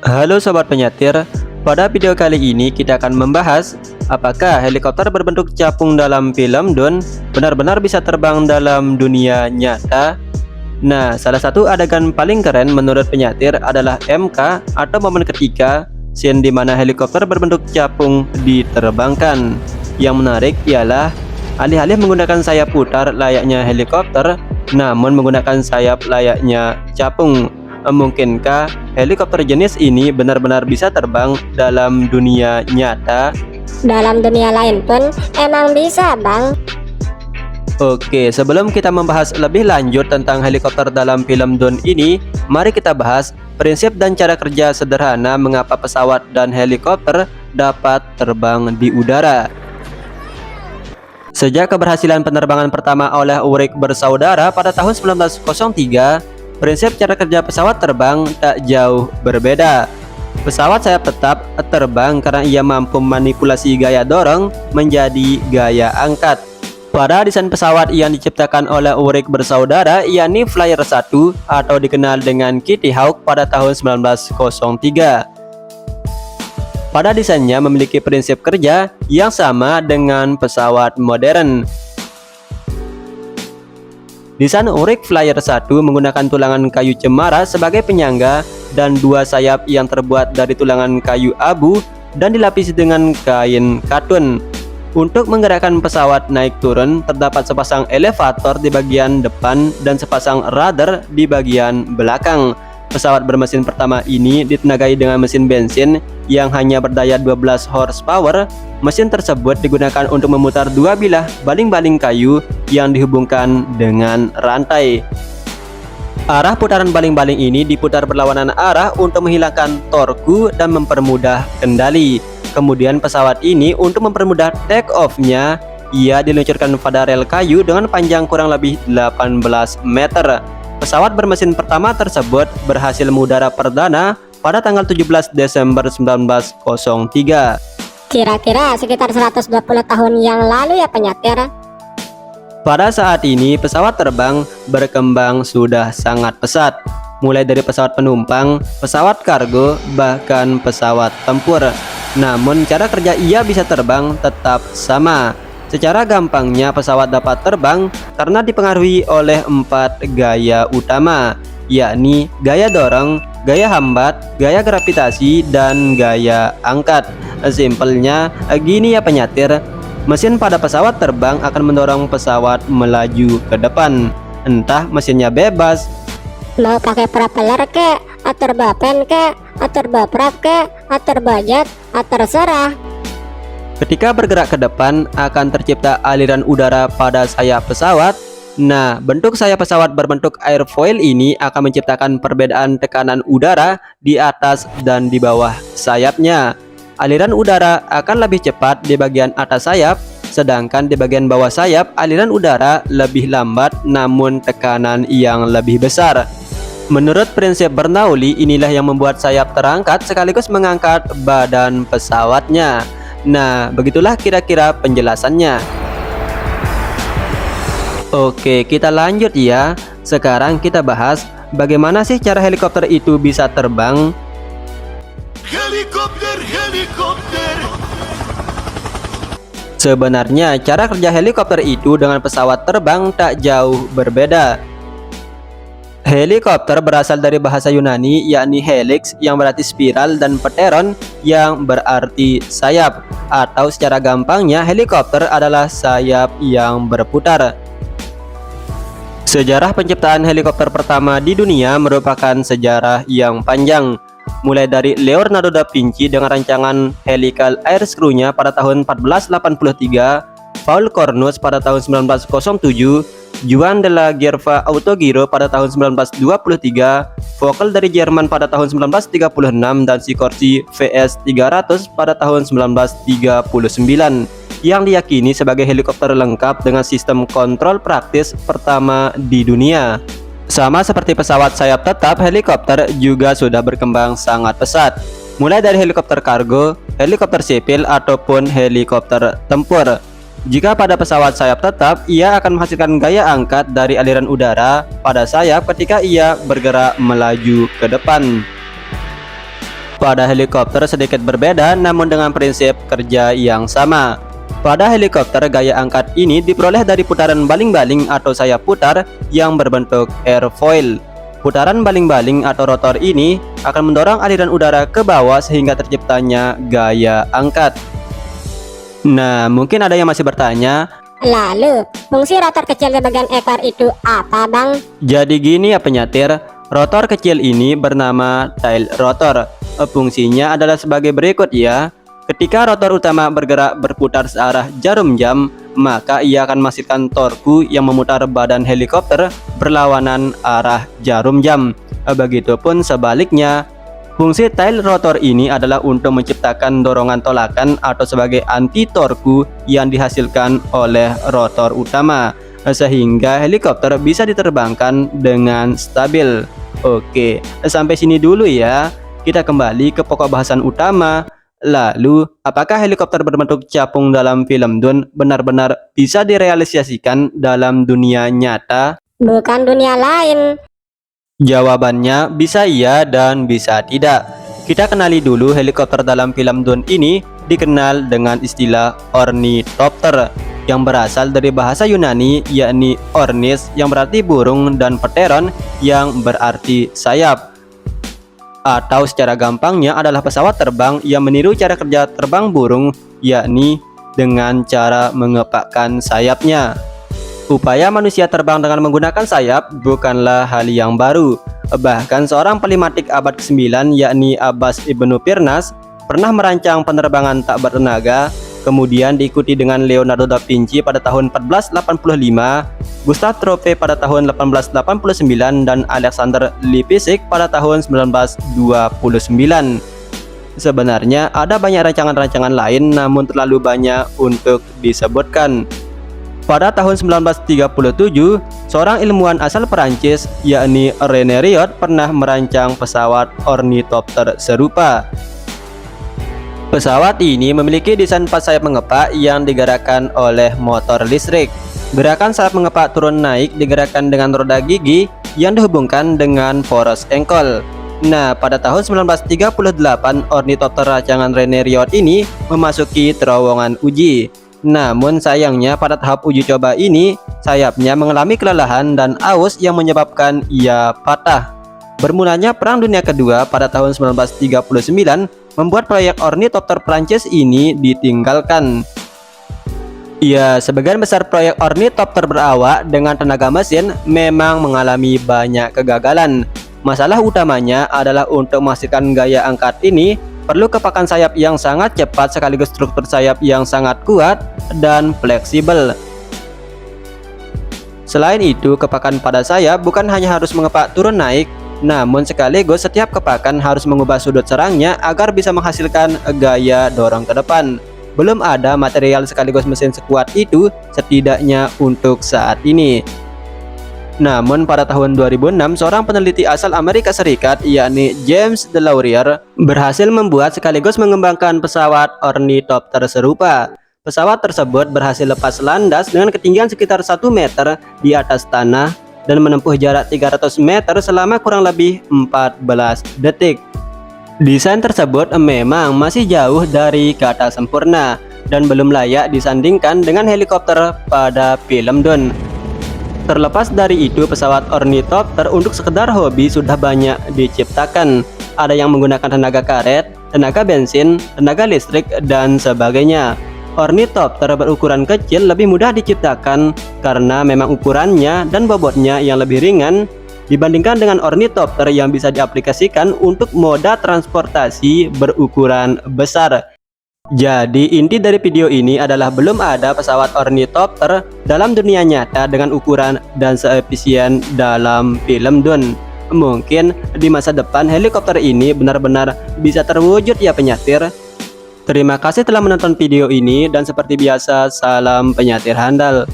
Halo Sobat Penyetir, pada video kali ini kita akan membahas apakah helikopter berbentuk capung dalam film Dune benar-benar bisa terbang dalam dunia nyata. Nah, salah satu adegan paling keren menurut penyatir adalah MK atau momen ketika scene di mana helikopter berbentuk capung diterbangkan. Yang menarik ialah alih-alih menggunakan sayap putar layaknya helikopter, namun menggunakan sayap layaknya capung. Mungkinkah helikopter jenis ini benar-benar bisa terbang dalam dunia nyata? Dalam dunia lain pun emang bisa, Bang. Oke, sebelum kita membahas lebih lanjut tentang helikopter dalam film Dune ini, mari kita bahas prinsip dan cara kerja sederhana mengapa pesawat dan helikopter dapat terbang di udara. Sejak keberhasilan penerbangan pertama oleh Wright bersaudara pada tahun 1903, prinsip cara kerja pesawat terbang tak jauh berbeda. Pesawat sayap tetap terbang karena ia mampu manipulasi gaya dorong menjadi gaya angkat. Pada desain pesawat yang diciptakan oleh Wright bersaudara, yakni Flyer 1 atau dikenal dengan Kitty Hawk pada tahun 1903. Pada desainnya memiliki prinsip kerja yang sama dengan pesawat modern. Desain Wright Flyer 1 menggunakan tulangan kayu cemara sebagai penyangga dan dua sayap yang terbuat dari tulangan kayu abu dan dilapisi dengan kain katun. Untuk menggerakkan pesawat naik turun, terdapat sepasang elevator di bagian depan dan sepasang rudder di bagian belakang. Pesawat bermesin pertama ini ditenagai dengan mesin bensin yang hanya berdaya 12 horsepower. Mesin tersebut digunakan untuk memutar dua bilah baling-baling kayu yang dihubungkan dengan rantai. Arah putaran baling-baling ini diputar berlawanan arah untuk menghilangkan torku dan mempermudah kendali. Kemudian pesawat ini untuk mempermudah take off-nya, ia diluncurkan pada rel kayu dengan panjang kurang lebih 18 meter. Pesawat bermesin pertama tersebut berhasil mengudara perdana pada tanggal 17 Desember 1903. Kira-kira sekitar 120 tahun yang lalu ya, penyatir. Pada saat ini pesawat terbang berkembang sudah sangat pesat, mulai dari pesawat penumpang, pesawat kargo, bahkan pesawat tempur. Namun cara kerja ia bisa terbang tetap sama. Secara gampangnya pesawat dapat terbang karena dipengaruhi oleh 4 gaya utama, yakni gaya dorong, gaya hambat, gaya gravitasi, dan gaya angkat. Simpelnya gini ya penyatir, mesin pada pesawat terbang akan mendorong pesawat melaju ke depan. Entah mesinnya bebas, Mau pakai propeller ke, turbopan ke, turboprop ke, turbojet, terserah. ketika bergerak ke depan akan tercipta aliran udara pada sayap pesawat. Nah, bentuk sayap pesawat berbentuk airfoil ini akan menciptakan perbedaan tekanan udara di atas dan di bawah sayapnya. Aliran udara akan lebih cepat di bagian atas sayap, sedangkan di bagian bawah sayap aliran udara lebih lambat namun tekanan yang lebih besar. Menurut prinsip Bernoulli, inilah yang membuat sayap terangkat sekaligus mengangkat badan pesawatnya. Nah, begitulah kira-kira penjelasannya. Oke, kita lanjut ya. Sekarang kita bahas bagaimana sih cara helikopter itu bisa terbang. Helikopter. Sebenarnya cara kerja helikopter itu dengan pesawat terbang tak jauh berbeda. Helikopter berasal dari bahasa Yunani yakni helix yang berarti spiral dan pteron yang berarti sayap, atau secara gampangnya helikopter adalah sayap yang berputar. Sejarah penciptaan helikopter pertama di dunia merupakan sejarah yang panjang, mulai dari Leonardo da Vinci dengan rancangan helical air screw-nya pada tahun 1483, Paul Cornus pada tahun 1907, Juan de la Gerva Autogiro pada tahun 1923, Vogel dari Jerman pada tahun 1936, dan Sikorsky VS-300 pada tahun 1939, yang diyakini sebagai helikopter lengkap dengan sistem kontrol praktis pertama di dunia. Sama seperti pesawat sayap tetap, helikopter juga sudah berkembang sangat pesat, mulai dari helikopter kargo, helikopter sipil, ataupun helikopter tempur. Jika pada pesawat sayap tetap, ia akan menghasilkan gaya angkat dari aliran udara pada sayap ketika ia bergerak melaju ke depan. Pada helikopter sedikit berbeda namun dengan prinsip kerja yang sama. Pada helikopter gaya angkat ini diperoleh dari putaran baling-baling atau sayap putar yang berbentuk airfoil. Putaran baling-baling atau rotor ini akan mendorong aliran udara ke bawah sehingga terciptanya gaya angkat. Nah, mungkin ada yang masih bertanya, Lalu, fungsi rotor kecil di bagian ekor itu apa, Bang? jadi gini ya penyatir, rotor kecil ini bernama tail rotor. Fungsinya adalah sebagai berikut ya. Ketika rotor utama bergerak berputar searah jarum jam, maka ia akan menghasilkan torku yang memutar badan helikopter berlawanan arah jarum jam. Begitupun sebaliknya. Fungsi tail rotor ini adalah untuk menciptakan dorongan tolakan atau sebagai anti torku yang dihasilkan oleh rotor utama, sehingga helikopter bisa diterbangkan dengan stabil. Oke, sampai sini dulu ya. Kita kembali ke pokok bahasan utama. Lalu, apakah helikopter berbentuk capung dalam film Dune benar-benar bisa direalisasikan dalam dunia nyata? Bukan dunia lain. Jawabannya bisa iya dan bisa tidak. Kita kenali dulu helikopter dalam film Dune ini dikenal dengan istilah ornithopter yang berasal dari bahasa Yunani yakni ornis yang berarti burung dan pteron yang berarti sayap. Atau secara gampangnya adalah pesawat terbang yang meniru cara kerja terbang burung yakni dengan cara mengepakkan sayapnya. Upaya manusia terbang dengan menggunakan sayap bukanlah hal yang baru. Bahkan seorang pelimatik abad ke-9 yakni Abbas Ibnu Firnas pernah merancang penerbangan tak bertenaga, kemudian diikuti dengan Leonardo da Vinci pada tahun 1485, Gustave Trofe pada tahun 1889 dan Alexander Lipsitch pada tahun 1929. Sebenarnya ada banyak rancangan-rancangan lain namun terlalu banyak untuk disebutkan. Pada tahun 1937, seorang ilmuwan asal Perancis yakni René Riot pernah merancang pesawat ornithopter serupa. Pesawat ini memiliki desain 4 sayap mengepak yang digerakkan oleh motor listrik. Gerakan sayap mengepak turun naik digerakkan dengan roda gigi yang dihubungkan dengan poros engkol. Nah, pada tahun 1938, ornithopter rancangan René Riot ini memasuki terowongan uji. Namun sayangnya pada tahap uji coba ini, sayapnya mengalami kelelahan dan aus yang menyebabkan ia patah. Bermulanya Perang Dunia Kedua pada tahun 1939 membuat proyek ornithopter Prancis ini ditinggalkan. Ya, sebagian besar proyek ornithopter berawak dengan tenaga mesin memang mengalami banyak kegagalan. Masalah utamanya adalah untuk menghasilkan gaya angkat ini perlu kepakan sayap yang sangat cepat sekaligus struktur sayap yang sangat kuat dan fleksibel. Selain itu, kepakan pada sayap bukan hanya harus mengepak turun naik, namun sekaligus setiap kepakan harus mengubah sudut serangnya agar bisa menghasilkan gaya dorong ke depan. Belum ada material sekaligus mesin sekuat itu setidaknya untuk saat ini. Namun pada tahun 2006, seorang peneliti asal Amerika Serikat yakni James DeLaurier berhasil membuat sekaligus mengembangkan pesawat ornithopter serupa. Pesawat tersebut berhasil lepas landas dengan ketinggian sekitar 1 meter di atas tanah dan menempuh jarak 300 meter selama kurang lebih 14 detik. Desain tersebut memang masih jauh dari kata sempurna dan belum layak disandingkan dengan helikopter pada film Dune. Terlepas dari itu, pesawat ornithopter untuk sekedar hobi sudah banyak diciptakan. Ada yang menggunakan tenaga karet, tenaga bensin, tenaga listrik, dan sebagainya. Ornithopter berukuran kecil lebih mudah diciptakan karena memang ukurannya dan bobotnya yang lebih ringan dibandingkan dengan ornithopter yang bisa diaplikasikan untuk moda transportasi berukuran besar. Jadi inti dari video ini adalah belum ada pesawat ornithopter dalam dunia nyata dengan ukuran dan seefisien dalam film Dune. Mungkin di masa depan helikopter ini benar-benar bisa terwujud ya penyatir. Terima kasih telah menonton video ini dan seperti biasa salam penyatir handal.